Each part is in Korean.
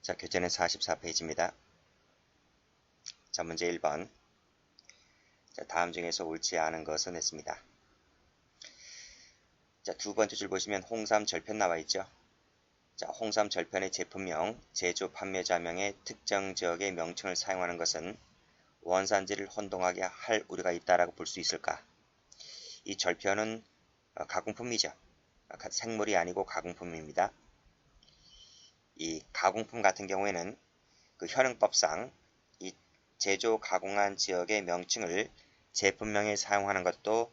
자, 교재는 44페이지입니다. 자, 문제 1번. 자, 다음 중에서 옳지 않은 것은 했습니다. 자, 두 번째 줄 보시면 홍삼 절편 나와 있죠. 자, 홍삼 절편의 제품명, 제조 판매자명의 특정 지역의 명칭을 사용하는 것은 원산지를 혼동하게 할 우려가 있다라고 볼 수 있을까? 이 절편은 가공품이죠. 생물이 아니고 가공품입니다. 이 가공품 같은 경우에는 그 현행법상 이 제조 가공한 지역의 명칭을 제품명에 사용하는 것도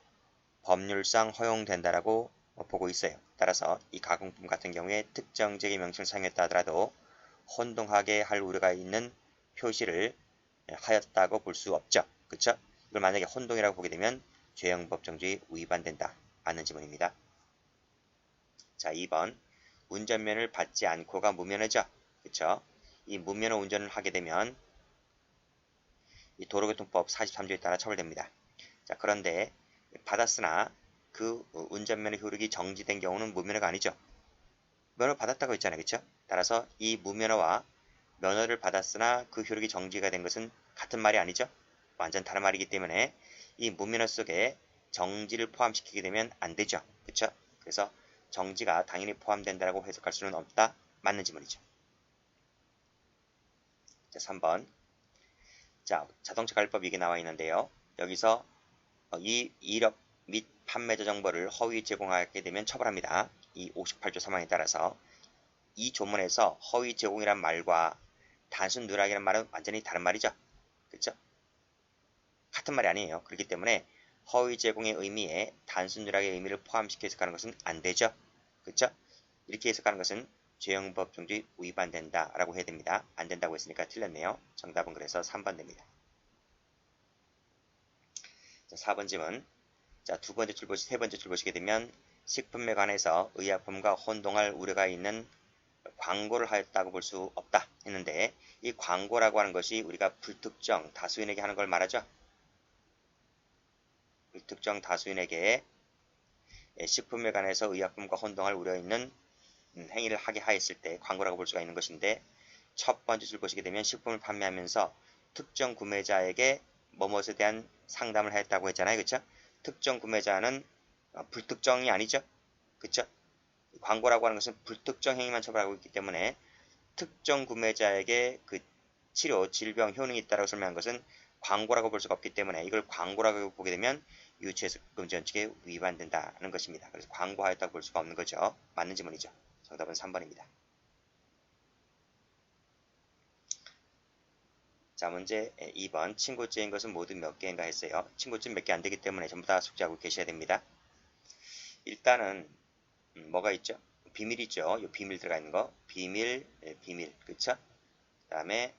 법률상 허용된다라고 보고 있어요. 따라서 이 가공품 같은 경우에 특정 지역의 명칭을 사용했다 하더라도 혼동하게 할 우려가 있는 표시를 하였다고 볼 수 없죠. 그쵸? 이걸 만약에 혼동이라고 보게 되면 죄형법 정지 위반된다. 맞는 지문입니다. 자, 2번. 운전면을 받지 않고가 무면허죠. 그쵸? 이 무면허 운전을 하게 되면 이 도로교통법 43조에 따라 처벌됩니다. 자, 그런데 받았으나 그 운전면허 효력이 정지된 경우는 무면허가 아니죠. 면허 받았다고 했잖아요. 그쵸? 따라서 이 무면허와 면허를 받았으나 그 효력이 정지가 된 것은 같은 말이 아니죠. 완전 다른 말이기 때문에 이 무면허 속에 정지를 포함시키게 되면 안 되죠. 그쵸? 그래서 정지가 당연히 포함된다고 해석할 수는 없다. 맞는 지문이죠. 자, 3번. 자, 자동차 관리법 이게 나와 있는데요. 여기서 이 이력 및 판매자 정보를 허위 제공하게 되면 처벌합니다. 이 58조 3항에 따라서 이 조문에서 허위 제공이란 말과 단순 누락이란 말은 완전히 다른 말이죠. 그렇죠? 같은 말이 아니에요. 그렇기 때문에 허위 제공의 의미에 단순 누락의 의미를 포함시켜 해석하는 것은 안 되죠. 그렇죠? 이렇게 해석하는 것은 죄형법 정지 위반된다 라고 해야 됩니다. 안 된다고 했으니까 틀렸네요. 정답은 그래서 3번 됩니다. 자, 4번 질문. 자, 세 번째 줄 보시게 되면 식품에 관해서 의약품과 혼동할 우려가 있는 광고를 하였다고 볼 수 없다 했는데 이 광고라고 하는 것이 우리가 불특정 다수인에게 하는 걸 말하죠. 불특정 다수인에게 식품에 관해서 의약품과 혼동할 우려 있는 행위를 하게 하였을 때 광고라고 볼 수가 있는 것인데 첫 번째 줄 보시게 되면 식품을 판매하면서 특정 구매자에게 뭐뭇에 대한 상담을 했다고 했잖아요. 그쵸? 특정 구매자는 불특정이 아니죠. 그쵸? 광고라고 하는 것은 불특정 행위만 처벌하고 있기 때문에 특정 구매자에게 그 치료, 질병 효능이 있다고 설명한 것은 광고라고 볼 수가 없기 때문에 이걸 광고라고 보게 되면 유치해석 금지 원칙에 위반된다는 것입니다. 그래서 광고하였다고 볼 수가 없는 거죠. 맞는 지문이죠. 정답은 3번입니다. 자, 문제 2번. 친구째인 것은 모두 몇 개인가 했어요. 친구째 몇 개 안 되기 때문에 전부 다 숙지하고 계셔야 됩니다. 일단은 뭐가 있죠? 비밀 있죠. 이 비밀 들어가 있는 거. 비밀, 비밀. 그쵸? 그 다음에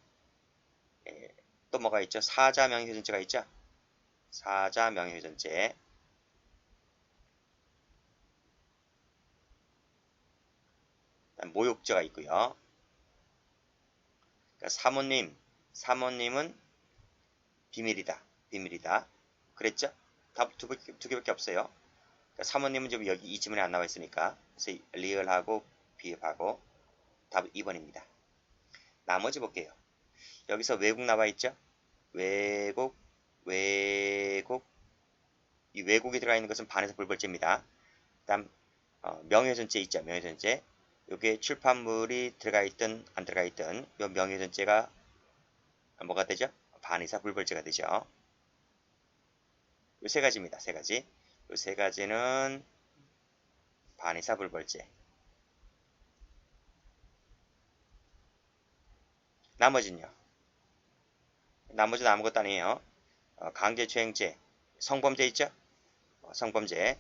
또 뭐가 있죠? 사자 명예훼손죄가 있죠? 사자 명예훼손죄. 모욕죄가 있고요. 그러니까 사모님은 비밀이다. 비밀이다. 그랬죠? 답 두 개밖에 없어요. 그러니까 사모님은 지금 여기 이 지문에 안 나와 있으니까 그래서 리얼하고 비읍하고 답 2번입니다. 나머지 볼게요. 여기서 외국 나와 있죠? 외국 이 외국이 들어가 있는 것은 반에서 불벌죄입니다. 다음 명예훼손죄 있죠. 명예훼손죄. 여기에 출판물이 들어가 있든 안 들어가 있든 이 명예훼손죄가 뭐가 되죠? 반의사 불벌죄가 되죠. 이 세 가지입니다. 세 가지. 이 세 가지는 반의사 불벌죄. 나머지는요. 나머지는 아무것도 아니에요. 강제추행죄, 성범죄 있죠? 성범죄,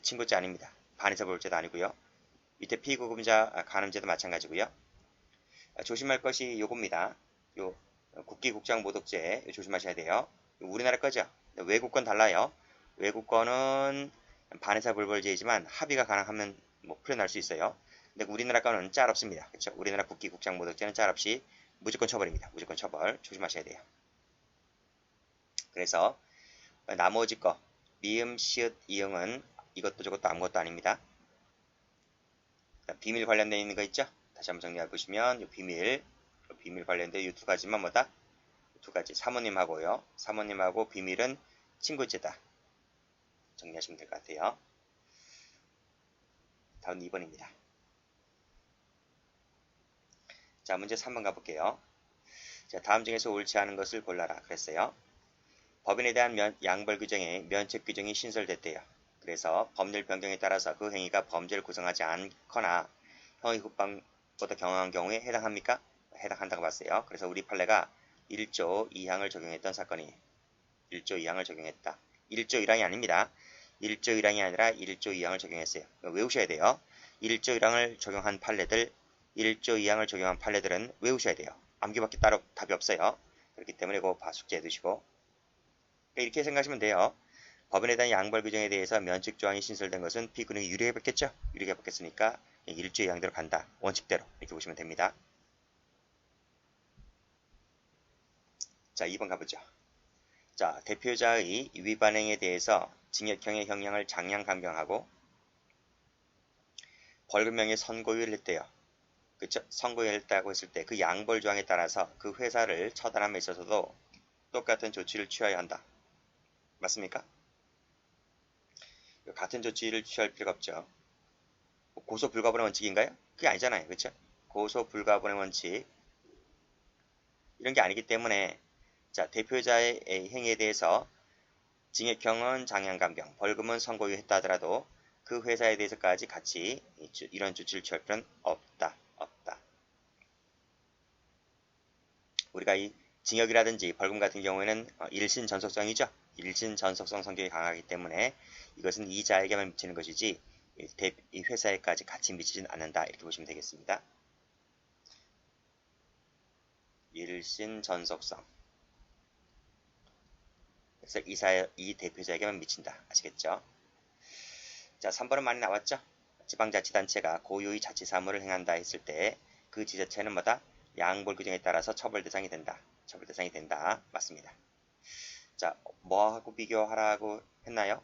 친고죄 아닙니다. 반의사 불벌죄도 아니고요. 밑에 피구금자 간음죄도 마찬가지고요. 조심할 것이 요겁니다. 요 국기국장 모독죄 조심하셔야 돼요. 우리나라 거죠. 외국 건 달라요. 외국 거는 반의사 불벌죄이지만 합의가 가능하면 뭐 풀려날 수 있어요. 근데 우리나라 거는 짤 없습니다. 그렇죠? 우리나라 국기국장 모독죄는 짤 없이 무조건 처벌입니다. 무조건 처벌 조심하셔야 돼요. 그래서 나머지 거 미음, 시읒, 이응은 이것도 저것도 아무것도 아닙니다. 비밀 관련되어 있는 거 있죠? 다시 한번 정리해 보시면 이 비밀 비밀 관련된 이 두 가지만 뭐다? 두 가지. 사모님하고요. 사모님하고 비밀은 친구제다. 정리하시면 될 것 같아요. 다음 2번입니다. 자, 문제 3번 가볼게요. 자, 다음 중에서 옳지 않은 것을 골라라. 그랬어요. 법인에 대한 양벌 규정에 면책 규정이 신설됐대요. 그래서 법률 변경에 따라서 그 행위가 범죄를 구성하지 않거나 형의 후방보다 경한 경우에 해당합니까? 해당한다고 봤어요. 그래서 우리 판례가 1조 2항을 적용했던 사건이 1조 2항을 적용했다. 1조 1항이 아닙니다. 1조 1항이 아니라 1조 2항을 적용했어요. 외우셔야 돼요. 1조 1항을 적용한 판례들, 1조 2항을 적용한 판례들은 외우셔야 돼요. 암기밖에 따로 답이 없어요. 그렇기 때문에 그거 숙제해 두시고 이렇게 생각하시면 돼요. 법인에 대한 양벌 규정에 대해서 면책 조항이 신설된 것은 피고인이 유리하게 받겠죠? 유리하게 받겠으니까 1조 2항대로 간다. 원칙대로 이렇게 보시면 됩니다. 자, 2번 가보죠. 자, 대표자의 위반행에 대해서 징역형의 형량을 장량 감경하고 벌금형의 선고유예를 했대요. 그쵸? 선고유예를 했다고 했을 때 그 양벌 조항에 따라서 그 회사를 처단함에 있어서도 똑같은 조치를 취해야 한다. 맞습니까? 같은 조치를 취할 필요가 없죠. 고소 불가분의 원칙인가요? 그게 아니잖아요. 그쵸? 고소 불가분의 원칙 이런 게 아니기 때문에 자, 대표자의 행위에 대해서 징역형은 장량감경, 벌금은 선고유예 했다 하더라도 그 회사에 대해서까지 같이 이런 조치를 취할 필요는 없다. 우리가 이 징역이라든지 벌금 같은 경우에는 일신 전속성이죠. 일신 전속성 성격이 강하기 때문에 이것은 이자에게만 미치는 것이지 이 회사에까지 같이 미치진 않는다. 이렇게 보시면 되겠습니다. 일신 전속성. 그래서 이 대표자에게만 미친다. 아시겠죠? 자, 3번은 많이 나왔죠? 지방자치단체가 고유의 자치사무를 행한다 했을 때 그 지자체는 뭐다? 양벌 규정에 따라서 처벌 대상이 된다. 처벌 대상이 된다. 맞습니다. 자, 뭐하고 비교하라고 했나요?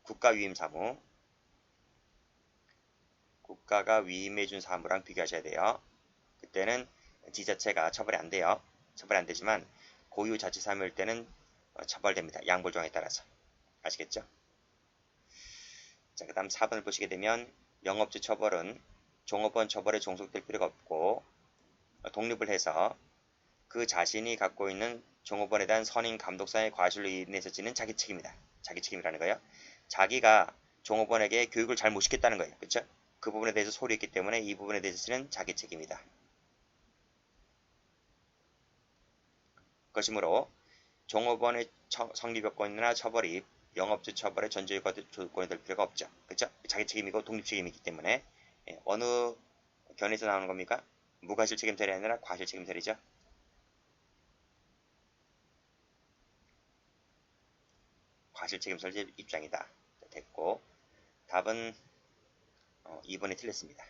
국가 위임 사무. 국가가 위임해준 사무랑 비교하셔야 돼요. 그때는 지자체가 처벌이 안 돼요. 처벌이 안 되지만 고유 자치사무일 때는 처벌됩니다. 양벌 조항에 따라서. 아시겠죠? 자, 그 다음 4번을 보시게 되면 영업주 처벌은 종업원 처벌에 종속될 필요가 없고 독립을 해서 그 자신이 갖고 있는 종업원에 대한 선임 감독사의 과실로 인해서 지는 자기 책임이다. 자기 책임이라는 거예요. 자기가 종업원에게 교육을 잘 못 시켰다는 거예요. 그렇죠? 그 부분에 대해서 소리했기 때문에 이 부분에 대해서는 자기 책임이다. 것이므로 종업원의 성립요건이나 처벌이 영업주 처벌의 전제요건이 될 필요가 없죠. 그렇죠? 자기 책임이고 독립 책임이기 때문에 어느 견해에서 나오는 겁니까? 무과실 책임설이 아니라 과실 책임설이죠. 과실 책임설 입장이다. 됐고 답은 2번이 틀렸습니다.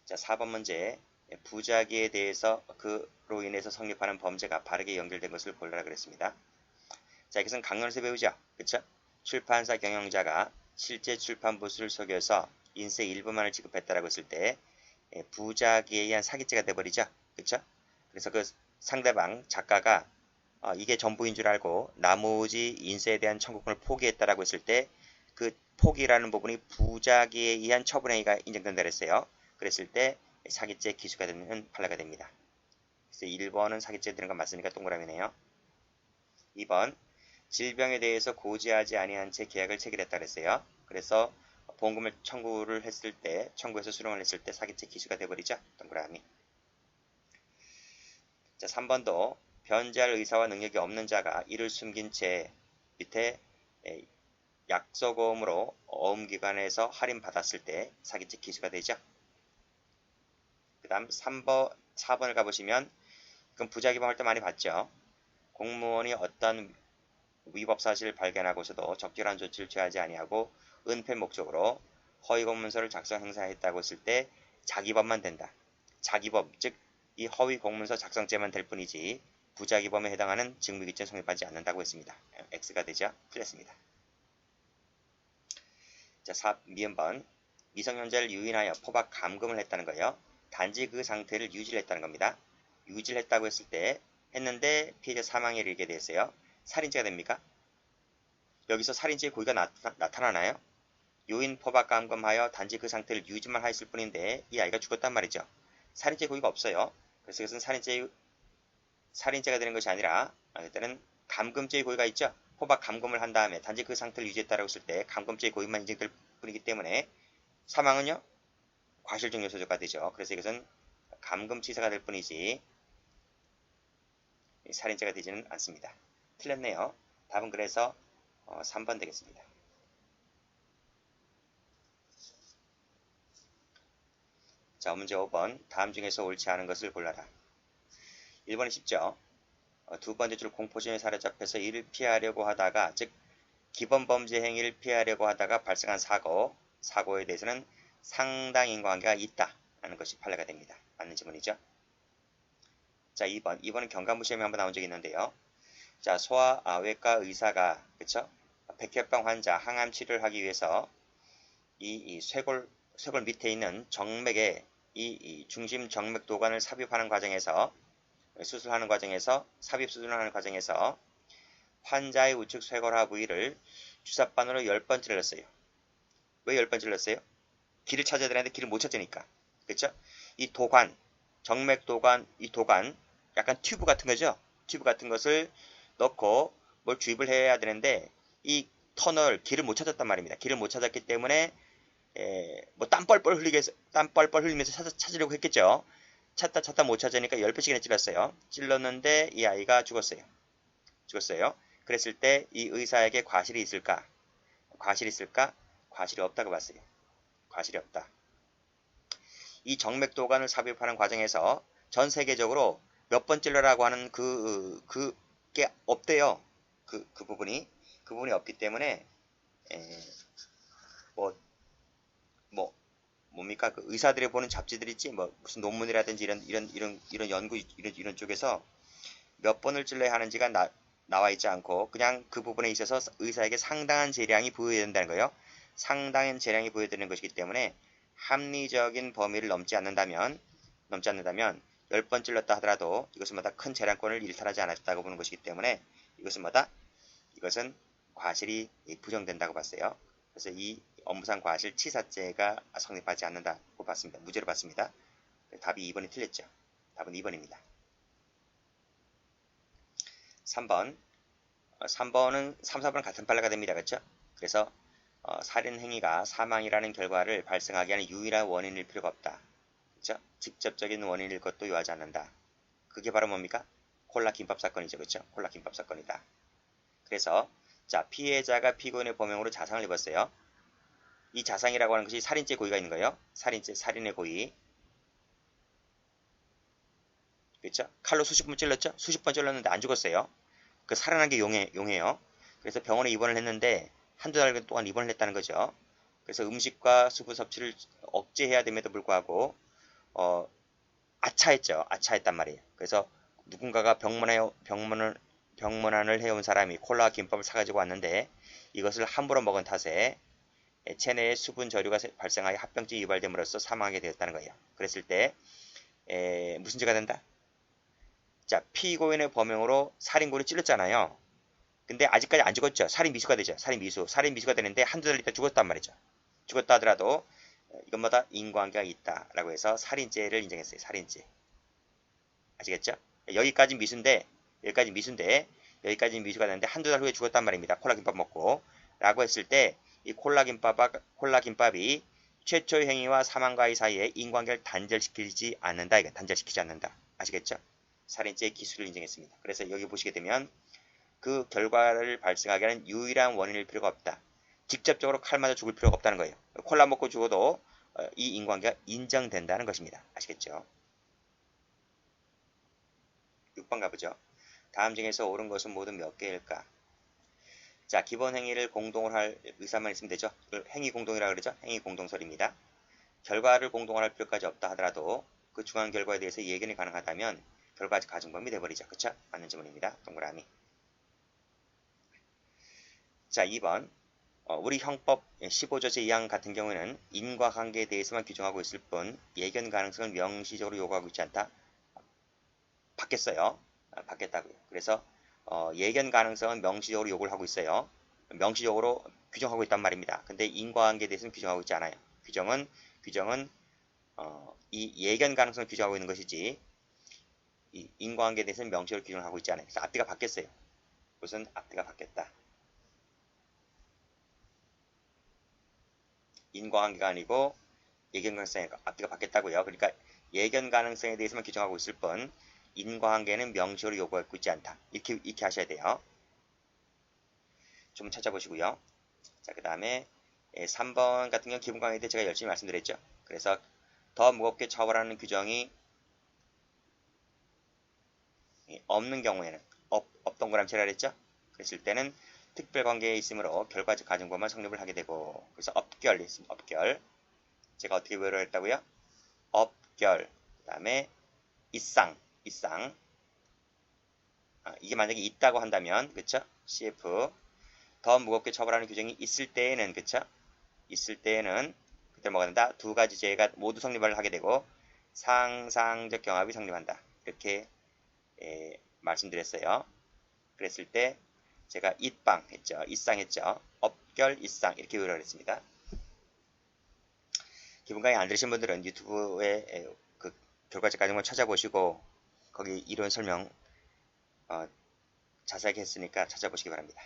자, 4번 문제 부작위에 대해서 그로 인해서 성립하는 범죄가 바르게 연결된 것을 골라라 그랬습니다. 자, 이것은 강론에서 배우죠. 그쵸? 출판사 경영자가 실제 출판 부수를 속여서 인세 일부만을 지급했다라고 했을 때 부작위에 의한 사기죄가 돼버리죠. 그쵸? 그래서 그 상대방 작가가 이게 전부인 줄 알고 나머지 인세에 대한 청구권을 포기했다라고 했을 때 그 포기라는 부분이 부작위에 의한 처분행위가 인정된다 그랬어요. 그랬을 때 사기죄 기수가 되는 판례가 됩니다. 그래서 1번은 사기죄 되는 건 맞으니까 동그라미네요. 2번 질병에 대해서 고지하지 아니한 채 계약을 체결했다 그랬어요. 그래서 보험금을 청구해서 수령을 했을 때 사기죄 기수가 돼버리죠. 동그라미. 자, 3번도 변제할 의사와 능력이 없는 자가 이를 숨긴 채 밑에 약소보험으로 어음기관에서 할인받았을 때 사기죄 기수가 되죠. 그 다음 4번을 가보시면 그럼 부작위범 할 때 많이 봤죠. 공무원이 어떤 위법 사실을 발견하고서도 적절한 조치를 취하지 아니하고 은폐 목적으로 허위 공문서를 작성 행사했다고 했을 때 자기범만 된다. 자기범, 즉 이 허위 공문서 작성죄만 될 뿐이지 부작위범에 해당하는 직무기준 성립하지 않는다고 했습니다. X가 되죠. 틀렸습니다. 자, 미음번 미성년자를 유인하여 포박 감금을 했다는 거예요. 단지 그 상태를 유지를 했다는 겁니다. 유지를 했다고 했을 때 했는데 피해자 사망에 이르게 됐어요. 살인죄가 됩니까? 여기서 살인죄의 고의가 나타나나요? 요인 포박 감금하여 단지 그 상태를 유지만 했을 뿐인데 이 아이가 죽었단 말이죠. 살인죄 고의가 없어요. 그래서 이것은 살인죄가 되는 것이 아니라 일단은 감금죄의 고의가 있죠. 포박 감금을 한 다음에 단지 그 상태를 유지했다고 했을 때 감금죄의 고의만 인정될 뿐이기 때문에 사망은요 과실적 요소가 되죠. 그래서 이것은 감금치사가 될 뿐이지 살인죄가 되지는 않습니다. 틀렸네요. 답은 그래서 3번 되겠습니다. 자, 문제 5번. 다음 중에서 옳지 않은 것을 골라라. 1번이 쉽죠. 두 번째 줄 공포심에 사로잡혀서 이를 피하려고 하다가, 즉 기본 범죄 행위를 피하려고 하다가 발생한 사고에 대해서는 상당 인과관계가 있다라는 것이 판례가 됩니다. 맞는 지문이죠. 자, 2번은 경감부시험에 한번 나온 적이 있는데요. 자, 소아외과 의사가 그쵸? 백혈병 환자 항암 치료를 하기 위해서 이 쇄골 밑에 있는 정맥에 이 중심 정맥 도관을 삽입하는 과정에서 삽입 수술하는 과정에서 환자의 우측 쇄골하 부위를 주사바늘로 10번 찔렀어요. 왜 10번 찔렀어요? 길을 찾아야 되는데 길을 못 찾으니까. 그쵸? 이 도관, 정맥 도관, 이 도관, 약간 튜브 같은 거죠? 튜브 같은 것을 넣고 뭘 주입을 해야 되는데 이 터널, 길을 못 찾았단 말입니다. 길을 못 찾았기 때문에 뭐 땀 뻘뻘 흘리면서 찾으려고 했겠죠. 찾다 못 찾으니까 10번씩이나 찔렀어요. 찔렀는데 이 아이가 죽었어요. 그랬을 때 이 의사에게 과실이 있을까? 과실이 없다고 봤어요. 과실이 없다. 이 정맥도관을 삽입하는 과정에서 전 세계적으로 몇 번 찔러라고 하는 그게 없대요. 그 부분이 없기 때문에 뭡니까? 그 의사들이 보는 잡지들 있지, 뭐 무슨 논문이라든지 이런 연구 이런 쪽에서 몇 번을 찔러야 하는지가 나와 있지 않고 그냥 그 부분에 있어서 의사에게 상당한 재량이 부여해야 된다는 거예요. 상당한 재량이 부여되는 것이기 때문에 합리적인 범위를 넘지 않는다면 10번 찔렀다 하더라도 이것은 마다 큰 재량권을 일탈하지 않았다고 보는 것이기 때문에 이것은 과실이 부정된다고 봤어요. 그래서 이 업무상 과실 치사죄가 성립하지 않는다고 봤습니다. 무죄로 봤습니다. 답이 2번이 틀렸죠. 답은 2번입니다. 3번은 3, 4번은 같은 판례가 됩니다. 그렇죠? 그래서 살인 행위가 사망이라는 결과를 발생하게 하는 유일한 원인일 필요가 없다. 그렇죠? 직접적인 원인일 것도 요하지 않는다. 그게 바로 뭡니까? 콜라 김밥 사건이죠. 그렇죠? 콜라 김밥 사건이다. 그래서 자, 피해자가 피고인의 범행으로 자상을 입었어요. 이 자상이라고 하는 것이 살인죄 고의가 있는 거예요. 살인의 고의. 그렇죠? 칼로 수십 번 찔렀죠? 수십 번 찔렀는데 안 죽었어요. 그 살아난 게 용해요. 그래서 병원에 입원을 했는데 한두 달 동안 입원을 했다는 거죠. 그래서 음식과 수분 섭취를 억제해야 됨에도 불구하고 아차했단 말이에요. 그래서 누군가가 병문안을 해온 사람이 콜라 김밥을 사가지고 왔는데 이것을 함부로 먹은 탓에 체내에 수분 저류가 발생하여 합병증이 유발됨으로써 사망하게 되었다는 거예요. 그랬을 때 무슨 죄가 된다? 자, 피고인의 범행으로 살인고를 찔렀잖아요. 근데 아직까지 안 죽었죠. 살인 미수가 되죠. 살인 미수가 되는데 한두 달 있다 죽었단 말이죠. 죽었다 하더라도 이것마다 인과관계가 있다라고 해서 살인죄를 인정했어요. 살인죄. 아시겠죠? 여기까지 미수인데 여기까지 미수가 되는데 한두 달 후에 죽었단 말입니다. 콜라김밥 먹고 라고 했을 때 이 콜라김밥이 최초의 행위와 사망과의 사이에 인과관계를 단절시키지 않는다. 아시겠죠? 살인죄의 기술을 인정했습니다. 그래서 여기 보시게 되면 그 결과를 발생하게 하는 유일한 원인일 필요가 없다. 직접적으로 칼 맞아 죽을 필요가 없다는 거예요. 콜라 먹고 죽어도 이 인과관계가 인정된다는 것입니다. 아시겠죠? 6번 가보죠. 다음 중에서 옳은 것은 모두 몇 개일까? 자, 기본 행위를 공동으로 할 의사만 있으면 되죠. 행위 공동이라고 그러죠. 행위 공동설입니다. 결과를 공동으로 할 필요까지 없다 하더라도 그 중한 결과에 대해서 예견이 가능하다면 결과 가중범위 돼버리죠. 그쵸? 맞는 질문입니다. 동그라미. 자, 2번. 우리 형법 15조 제2항 같은 경우에는 인과관계에 대해서만 규정하고 있을 뿐 예견 가능성을 명시적으로 요구하고 있지 않다. 바뀌었어요. 바뀌었다고요. 그래서 예견 가능성은 명시적으로 요구를 하고 있어요. 명시적으로 규정하고 있단 말입니다. 근데 인과관계에 대해서는 규정하고 있지 않아요. 규정은 이 예견 가능성을 규정하고 있는 것이지 이 인과관계에 대해서는 명시적으로 규정을 하고 있지 않아요. 그래서 앞뒤가 바뀌었어요. 무슨 앞뒤가 바뀌었다. 인과관계가 아니고 예견 가능성이 앞뒤가 바뀌었다고요. 그러니까 예견 가능성에 대해서만 규정하고 있을 뿐 인과관계는 명시적으로 요구하고 있지 않다. 이렇게 하셔야 돼요. 좀 찾아보시고요. 자, 그 다음에 3번 같은 경우 기본 강의 때 제가 열심히 말씀드렸죠. 그래서 더 무겁게 처벌하는 규정이 없는 경우에는 없던 거랑 제가 그랬죠. 그랬을 때는 특별관계에 있으므로 결과적 가정법만 성립을 하게 되고 그래서 업결이 있습니다. 업결 제가 어떻게 외우려 했다고요? 업결 그 다음에 이상 이게 만약에 있다고 한다면 그쵸? CF 더 무겁게 처벌하는 규정이 있을 때에는 그쵸? 있을 때에는 그때 뭐가 된다? 두 가지 죄가 모두 성립을 하게 되고 상상적 경합이 성립한다. 이렇게 말씀드렸어요. 그랬을 때 제가 it방 했죠. it상 했죠. 업결 it상 이렇게 외우라고 했습니다. 기본 강의 안 들으신 분들은 유튜브에 그 결과적 가정을 찾아보시고 거기 이론 설명 자세하게 했으니까 찾아보시기 바랍니다.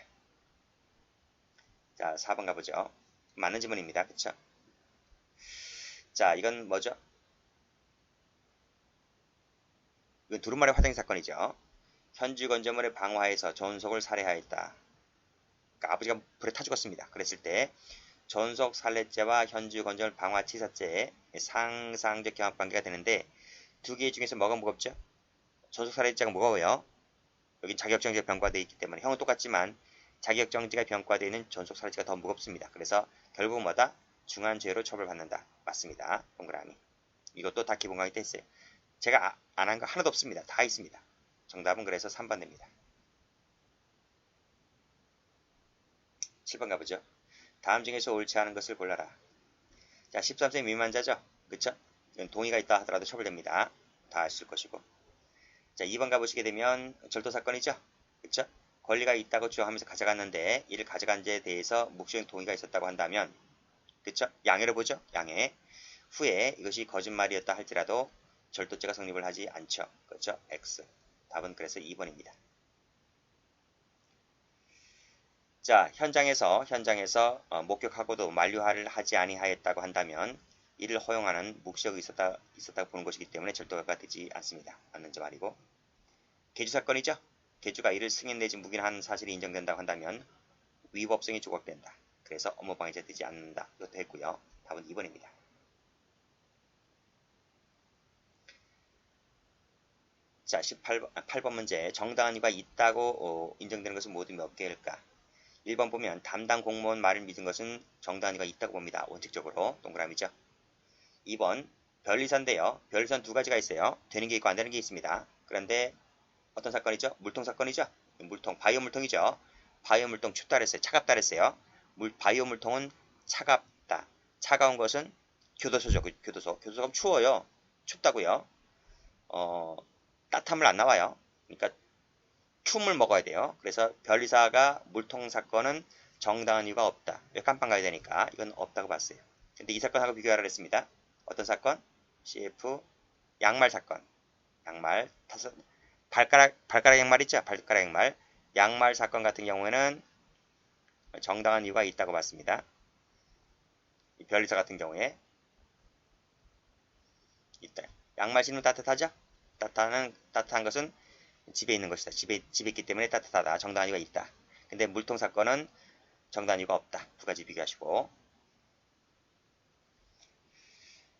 자, 4번 가보죠. 맞는 지문입니다. 그쵸? 자, 이건 뭐죠? 이건 두루마리 화생 사건이죠. 현주 건조물의 방화에서 전속을 살해하였다. 그러니까 아버지가 불에 타 죽었습니다. 그랬을 때 전속 살해죄와 현주 건조물 방화치사죄의 상상적 경합관계가 되는데 두 개 중에서 뭐가 무겁죠? 전속 살해죄가 무거워요. 여긴 자격정지가 병과되어 있기 때문에 형은 똑같지만 자격정지가 병과되어 있는 전속 살해죄가 더 무겁습니다. 그래서 결국 뭐다? 중한죄로 처벌받는다. 맞습니다. 동그라미. 이것도 다 기본 강의 때 했어요. 제가 안 한 거 하나도 없습니다. 다 있습니다. 정답은 그래서 3번 됩니다. 7번 가보죠. 다음 중에서 옳지 않은 것을 골라라. 자, 13세 미만자죠? 그쵸? 이건 동의가 있다 하더라도 처벌됩니다. 다 아실 것이고. 자, 2번 가보시게 되면 절도 사건이죠? 그쵸? 권리가 있다고 주장하면서 가져갔는데 이를 가져간 데에 대해서 묵시적 동의가 있었다고 한다면 그쵸? 양해를 보죠? 양해. 후에 이것이 거짓말이었다 할지라도 절도죄가 성립을 하지 않죠. 그렇죠? X. 답은 그래서 2번입니다. 자, 현장에서 목격하고도 만류하를 하지 아니하였다고 한다면 이를 허용하는 묵시적이 있었다고 보는 것이기 때문에 절도가 되지 않습니다. 맞는 점 아니고. 계주 사건이죠. 계주가 이를 승인 내지 묵인한 사실이 인정된다고 한다면 위법성이 조각된다. 그래서 업무방해죄 되지 않는다. 이것도 했고요. 답은 2번입니다. 자, 8번 문제. 정당한 이유가 있다고 인정되는 것은 모두 몇 개일까? 1번 보면 담당 공무원 말을 믿은 것은 정당한 이유가 있다고 봅니다. 원칙적으로. 동그라미죠. 2번 별리선인데요. 별리선 두 가지가 있어요. 되는 게 있고 안 되는 게 있습니다. 그런데 어떤 사건이죠? 물통 사건이죠. 물통, 바이오 물통이죠. 바이오 물통 춥다 그랬어요. 차갑다 그랬어요. 바이오 물통은 차갑다. 차가운 것은 교도소죠. 교도소. 교도소가 추워요. 춥다고요. 따뜻함을 안 나와요. 그러니까 추운 물 먹어야 돼요. 그래서 변리사가 물통 사건은 정당한 이유가 없다. 왜 깜빵 가야 되니까 이건 없다고 봤어요. 근데 이 사건하고 비교하라 그랬습니다. 어떤 사건? CF 양말 사건. 양말 발가락 양말 있죠? 발가락 양말. 양말 사건 같은 경우에는 정당한 이유가 있다고 봤습니다. 이 변리사 같은 경우에 있다. 양말 신으면 따뜻하죠? 따뜻한 것은 집에 있는 것이다. 집에 있기 때문에 따뜻하다. 정당한 이유가 있다. 근데 물통 사건은 정당한 이유가 없다. 두 가지 비교하시고.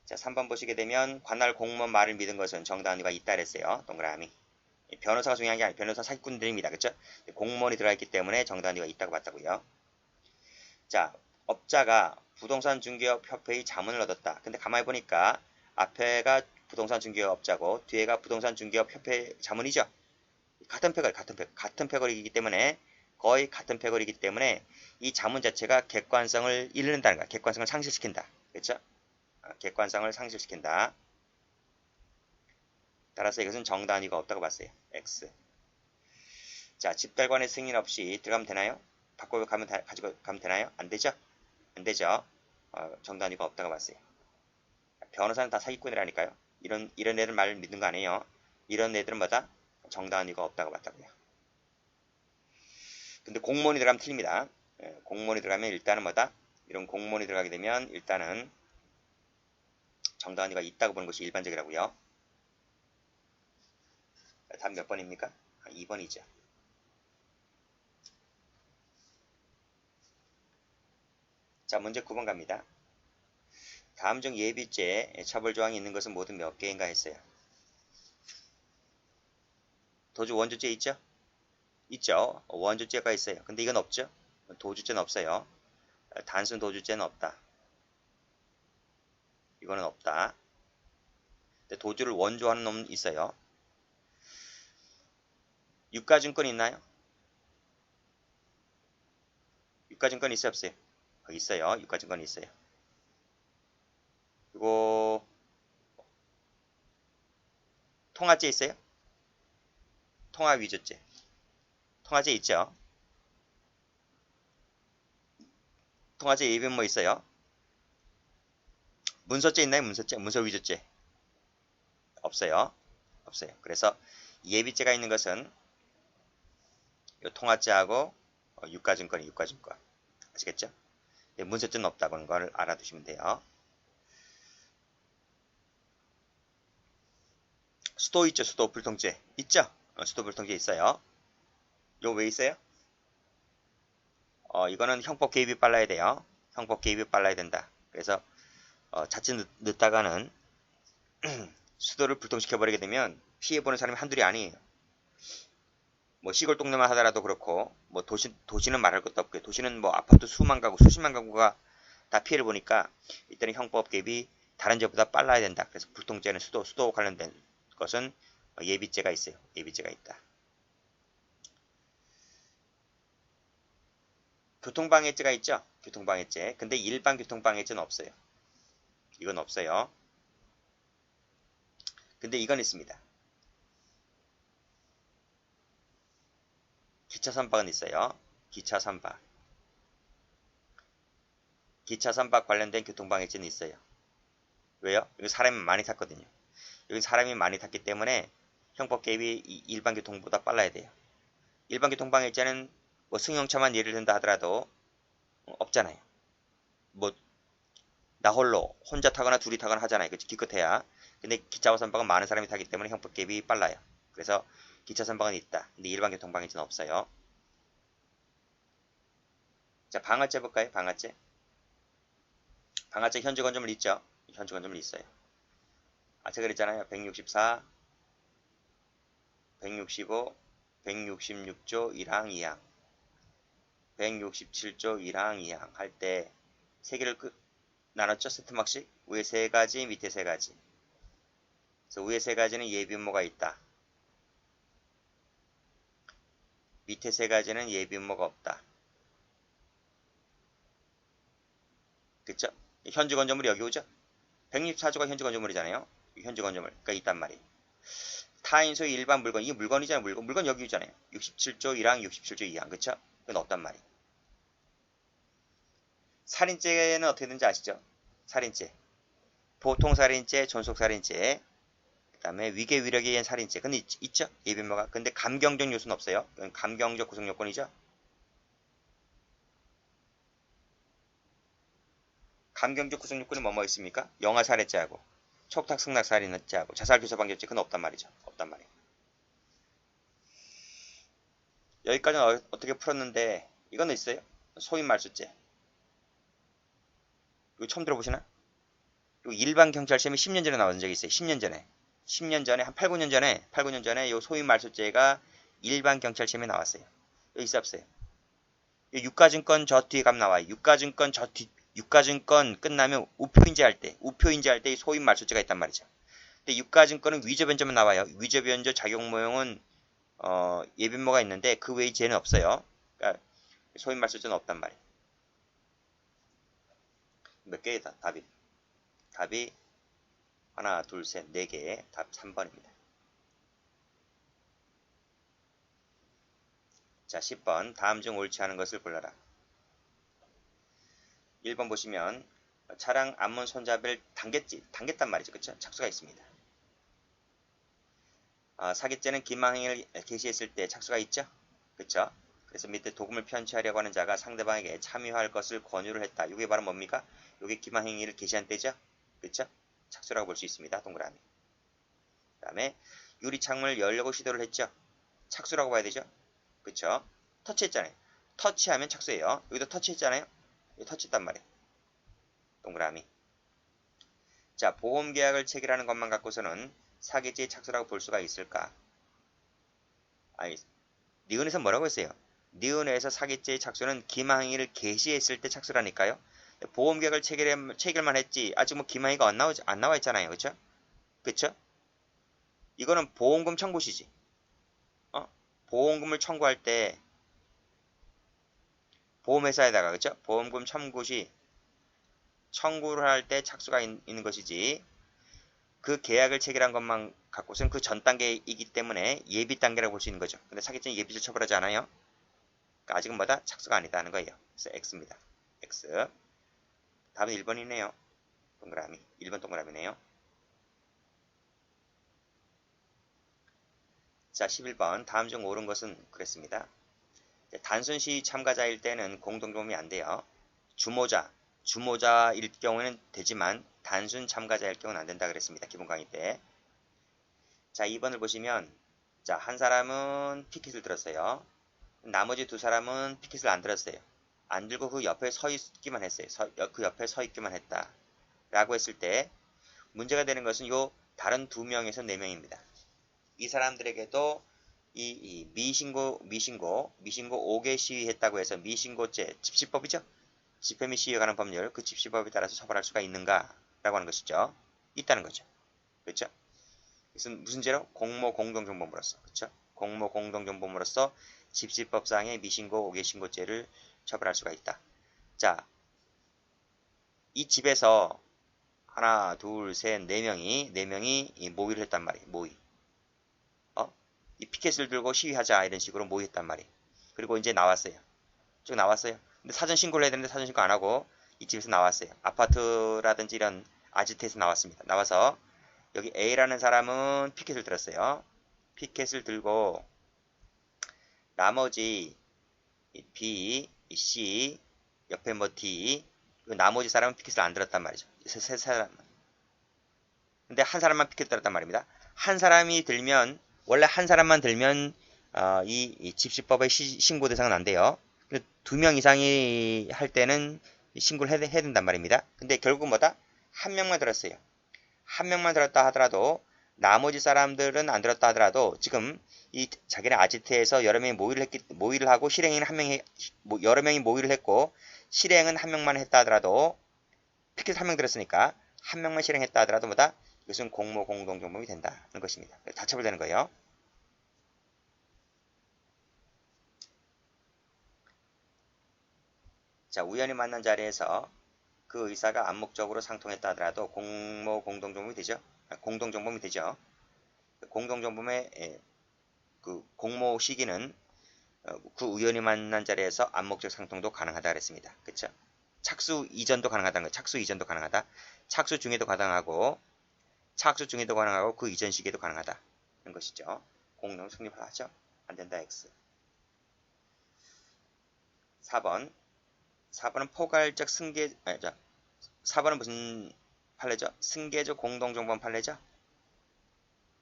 자, 3번 보시게 되면 관할 공무원 말을 믿은 것은 정당한 이유가 있다 그랬어요. 동그라미. 변호사가 중요한 게 아니라 변호사 사기꾼들입니다. 그렇죠? 공무원이 들어가 있기 때문에 정당한 이유가 있다고 봤다고요. 자, 업자가 부동산 중개업 협회의 자문을 얻었다. 근데 가만히 보니까 앞에가 부동산 중개업 업자고 뒤에가 부동산 중개업 협회 자문이죠. 같은 패거리이기 때문에 거의 같은 패거리이기 때문에 이 자문 자체가 객관성을 잃는다는 거야. 객관성을 상실시킨다. 그렇죠? 객관성을 상실시킨다. 따라서 이것은 정단위가 없다고 봤어요. X. 자, 집달관의 승인 없이 들어가면 되나요? 가지고 가면 되나요? 안 되죠? 안 되죠. 정단위가 없다고 봤어요. 변호사는 다 사기꾼이라니까요. 이런 애들 말 믿는 거 아니에요. 이런 애들은 뭐다? 정단위가 없다고 봤다고요. 근데 공무원이 들어가면 틀립니다. 공무원이 들어가면 일단은 뭐다? 이런 공무원이 들어가게 되면 일단은 정당한위가 있다고 보는 것이 일반적이라고요. 답 몇 번입니까? 2번이죠. 자, 문제 9번 갑니다. 다음 중 예비죄 처벌조항이 있는 것은 모두 몇 개인가 했어요. 도주 원조죄 있죠? 있죠. 원조죄가 있어요. 근데 이건 없죠? 도주죄는 없어요. 단순 도주죄는 없다. 이거는 없다. 근데 도주를 원조하는 놈은 있어요. 유가증권 있나요? 유가증권 있어요? 없어요? 있어요. 유가증권 있어요. 그리고 통화죄 있어요? 통화위조죄. 통화죄 있죠? 통화죄 예비는 뭐 있어요? 문서죄 있나요? 문서죄? 문서위조죄? 없어요. 없어요. 그래서 예비죄가 있는 것은 요 통화죄하고 유가증권이 유가증권. 아시겠죠? 네, 문서죄는 없다는 걸 알아두시면 돼요. 수도 있죠? 수도 불통죄. 있죠? 수도 불통죄 있어요. 요 왜 있어요? 이거는 형법 개입이 빨라야 돼요. 형법 개입이 빨라야 된다. 그래서 자칫 늦다가는 수도를 불통시켜버리게 되면 피해보는 사람이 한둘이 아니에요. 뭐 시골 동네만 하더라도 그렇고 뭐 도시는 말할 것도 없고요. 도시는 뭐 아파트 수만 가구 수십만 가구가 다 피해를 보니까 일단은 형법 개입이 다른 죄보다 빨라야 된다. 그래서 불통죄는 수도 관련된 것은 예비죄가 있어요. 예비죄가 있다. 교통방해죄가 있죠. 교통방해죄. 근데 일반 교통방해죄는 없어요. 이건 없어요. 근데 이건 있습니다. 기차 선박은 있어요. 기차 선박. 기차 선박 관련된 교통방해죄는 있어요. 왜요? 여기 사람이 많이 탔거든요. 여기 사람이 많이 탔기 때문에 형법 개입이 일반 교통보다 빨라야 돼요. 일반 교통방해죄는 뭐 승용차만 예를 든다 하더라도 없잖아요. 뭐 나 홀로 혼자 타거나 둘이 타거나 하잖아요. 그치? 기껏해야. 근데 기차와 선박은 많은 사람이 타기 때문에 형법 개입이 빨라요. 그래서 기차 선박은 있다. 근데 일반 교통방해죄는 없어요. 자, 방아죄 볼까요? 방아죄. 방아죄 현재 건조물 있죠? 현재 건조물 있어요. 제가 그랬잖아요. 164, 165, 166조 1항 2항, 167조 1항 2항 할 때 세 개를 나눴죠? 세트막식. 위에 세 가지, 밑에 세 가지. 그래서 위에 세 가지는 예비음모가 있다. 밑에 세 가지는 예비음모가 없다. 그쵸? 현재 건조물이 여기 오죠? 164조가 현재 건조물이잖아요. 현재 건조물가 있단 말이에요. 타인소의 일반 물건, 이게 물건이잖아요. 물건 여기 있잖아요. 67조 1항, 67조 2항. 그쵸? 그건 없단 말이에요. 살인죄는 어떻게 되는지 아시죠? 살인죄. 보통살인죄, 존속살인죄. 그 다음에 위계 위력에 의한 살인죄. 근데 있죠? 예비음모가. 근데 감경적 요소는 없어요. 이건 감경적 구성요건이죠? 감경적 구성요건이 뭐뭐 있습니까? 영아살해죄하고 촉탁승낙살인죄하고 자살교사방조죄. 그건 없단 말이죠. 없단 말이에요. 여기까지는 어떻게 풀었는데 이거는 있어요. 소인말수죄. 이거 처음 들어보시나? 이거 일반 경찰 시험이 10년 전에 나온 적이 있어요. 10년 전에. 10년 전에 한 8, 9년 전에 이 소인말수죄가 일반 경찰 시험에 나왔어요. 여기 있어 없어요? 유가증권 저 뒤에 가면 나와요. 유가증권 끝나면 우표인지 할 때 이 소인말수죄가 있단 말이죠. 근데 유가증권은 위조변조만 나와요. 위조변조 작용모형은 예비음모가 있는데 그 외의 죄는 없어요. 그러니까 소인말 수준은 없단 말이에요. 몇 개다 답이? 답이 하나, 둘, 셋, 네 개. 답 3번입니다. 자, 10번. 다음 중 옳지 않은 것을 골라라. 1번 보시면 차량 앞문 손잡이를 당겼단 말이죠. 그쵸? 착수가 있습니다. 사기죄는 기망행위를 개시했을 때 착수가 있죠. 그쵸? 그래서 밑에 도금을 편취하려고 하는 자가 상대방에게 참여할 것을 권유를 했다. 이게 바로 뭡니까? 이게 기망행위를 개시한 때죠. 그쵸? 착수라고 볼 수 있습니다. 동그라미. 그 다음에 유리창문을 열려고 시도를 했죠. 착수라고 봐야 되죠. 그쵸? 터치했잖아요. 터치하면 착수예요. 여기도 터치했잖아요. 여기 터치했단 말이에요. 동그라미. 자, 보험계약을 체결하는 것만 갖고서는 사기죄의 착수라고 볼 수가 있을까? 아니, 니은에서 뭐라고 했어요? 니은에서 사기죄의 착수는 기망행위를 개시했을 때 착수라니까요. 보험계약을 체결만 했지 아직 뭐 기망행위가 안 나와 있잖아요. 그쵸? 그쵸? 이거는 보험금 청구 시지. 보험금을 청구할 때 보험회사에다가 그쵸? 보험금 청구 시 청구를 할 때 착수가 있는 것이지 그 계약을 체결한 것만 갖고서는 그 전 단계이기 때문에 예비 단계라고 볼 수 있는 거죠. 근데 사기죄는 예비죄 처벌하지 않아요. 그러니까 아직은 뭐다? 착수가 아니다는 거예요. 그래서 X입니다. X. 답은 1번이네요. 동그라미. 1번 동그라미네요. 자, 11번. 다음 중 옳은 것은 그랬습니다. 단순 시위 참가자일 때는 공동조범이 안 돼요. 주모자일 경우에는 되지만 단순 참가자일 경우는 안 된다 그랬습니다. 기본 강의 때. 자, 2번을 보시면 자, 한 사람은 피켓을 들었어요. 나머지 두 사람은 피켓을 안 들었어요. 안 들고 그 옆에 서 있기만 했어요. 그 옆에 서 있기만 했다. 라고 했을 때 문제가 되는 것은 요 다른 2명에서 4명입니다. 이 사람들에게도 이 미신고 5개 시위했다고 해서 미신고죄 집시법이죠. 집회 및 시위에 관한 법률 그 집시법에 따라서 처벌할 수가 있는가 라고 하는 것이죠. 있다는 거죠. 그렇죠? 이것은 무슨 죄로? 공모 공동정범으로서. 그렇죠? 공모 공동정범으로서 집시법상의 미신고 5개 신고죄를 처벌할 수가 있다. 자, 이 집에서 하나, 둘, 셋, 네 명이 모의를 했단 말이에요. 모의. 이 피켓을 들고 시위하자 이런 식으로 모의했단 말이에요. 그리고 이제 나왔어요. 쭉 나왔어요. 근데 사전 신고를 해야 되는데 사전 신고 안 하고 이 집에서 나왔어요. 아파트라든지 이런 아지트에서 나왔습니다. 나와서 여기 A라는 사람은 피켓을 들었어요. 피켓을 들고 나머지 B, C, 옆에 뭐 D, 나머지 사람은 피켓을 안 들었단 말이죠. 세 사람. 근데 한 사람만 피켓 들었단 말입니다. 한 사람이 들면 원래 한 사람만 들면 이 집시법의 신고 대상은 안 돼요. 2명 이상이 할 때는 신고를 해야 된단 말입니다. 근데 결국 뭐다? 한 명만 들었어요. 한 명만 들었다 하더라도 나머지 사람들은 안 들었다 하더라도 지금 이 자기네 아지트에서 여러 명이 모의를 하고 실행에는 여러 명이 모의를 했고 실행은 한 명만 했다 하더라도 피켓 한 명 들었으니까 한 명만 실행했다 하더라도 뭐다? 이것은 공모 공동정범이 된다는 것입니다. 다 처벌되는 거예요. 자, 우연히 만난 자리에서 그 의사가 암묵적으로 상통했다 하더라도 공모 공동정범이 되죠. 공동정범이 되죠. 공동정범의 그 공모 시기는 그 우연히 만난 자리에서 암묵적 상통도 가능하다 그랬습니다. 그쵸? 착수 이전도 가능하다는 거예요. 착수 이전도 가능하다. 착수 중에도 가능하고 그 이전 시기에도 가능하다는 것이죠. 공동 성립하죠. 안 된다 X. 4번은 포괄적 4번은 무슨 판례죠? 승계적 공동정범 판례죠?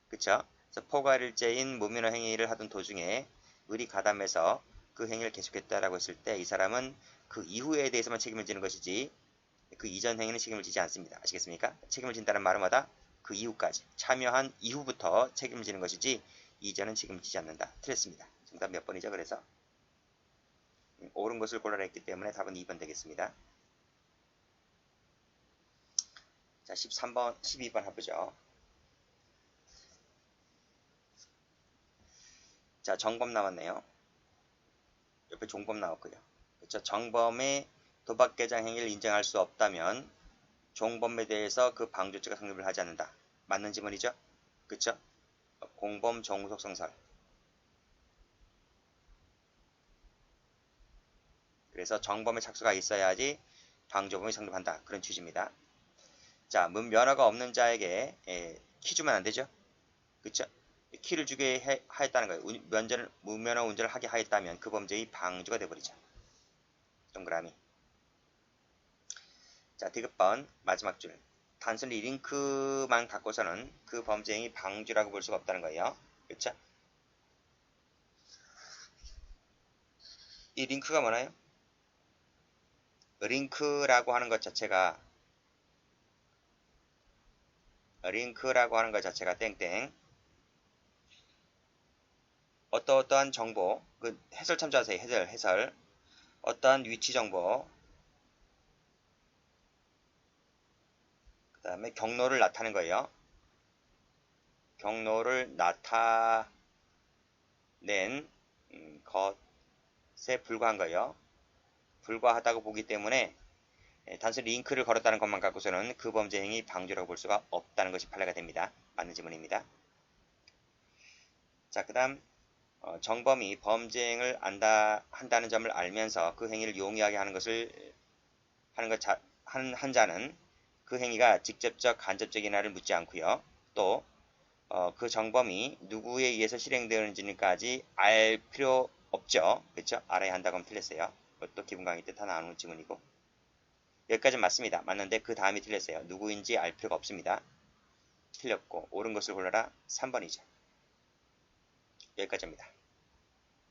그쵸? 그래서 포괄일죄인 무민호 행위를 하던 도중에 을이 가담해서 그 행위를 계속했다라고 했을 때 이 사람은 그 이후에 대해서만 책임을 지는 것이지 그 이전 행위는 책임을 지지 않습니다. 아시겠습니까? 책임을 진다는 말은 뭐다? 그 이후까지 참여한 이후부터 책임을 지는 것이지 이전은 책임을 지지 않는다. 틀렸습니다. 정답 몇 번이죠? 그래서 옳은 것을 골라라 했기 때문에 답은 2번 되겠습니다. 자, 13번, 12번 해보죠. 자, 점검 남았네요. 옆에 종범 나왔고요. 그렇죠? 정범의 도박 개장 행위를 인정할 수 없다면 종범에 대해서 그 방조죄가 성립을 하지 않는다. 맞는 지문이죠? 그렇죠? 공범 정우석 성설. 그래서 정범의 착수가 있어야지 방조범이 성립한다. 그런 취지입니다. 자, 면허가 없는 자에게 키 주면 안 되죠? 그쵸? 키를 주게 하였다는 거예요. 무면허 운전을 하게 하였다면 그 범죄의 방조가 되어버리죠. 동그라미. 자, 디귿번 마지막 줄. 단순히 링크만 갖고서는 그 범죄의 방조라고 볼 수가 없다는 거예요. 그쵸? 이 링크가 뭐나요? 링크라고 하는 것 자체가 땡땡 어떠한 정보, 그 해설 참조하세요. 해설. 어떠한 위치 정보, 그 다음에 경로를 나타내는 거예요. 경로를 나타낸 것에 불과한 거예요. 불과하다고 보기 때문에 단순히 링크를 걸었다는 것만 갖고서는 그 범죄 행위 방조라고 볼 수가 없다는 것이 판례가 됩니다. 맞는 지문입니다. 자, 그 다음 정범이 범죄 행위를 한다는 점을 알면서 그 행위를 용이하게 하는 한 자는 그 행위가 직접적 간접적이나를 묻지 않고요. 또 그 정범이 누구에 의해서 실행되는지까지 알 필요 없죠. 그렇죠? 알아야 한다고 하면 틀렸어요. 그것도 기본 강의 때 다 나오는 지문이고 여기까지는 맞습니다. 맞는데 그 다음이 틀렸어요. 누구인지 알 필요가 없습니다. 틀렸고 옳은 것을 골라라 3번이죠. 여기까지입니다.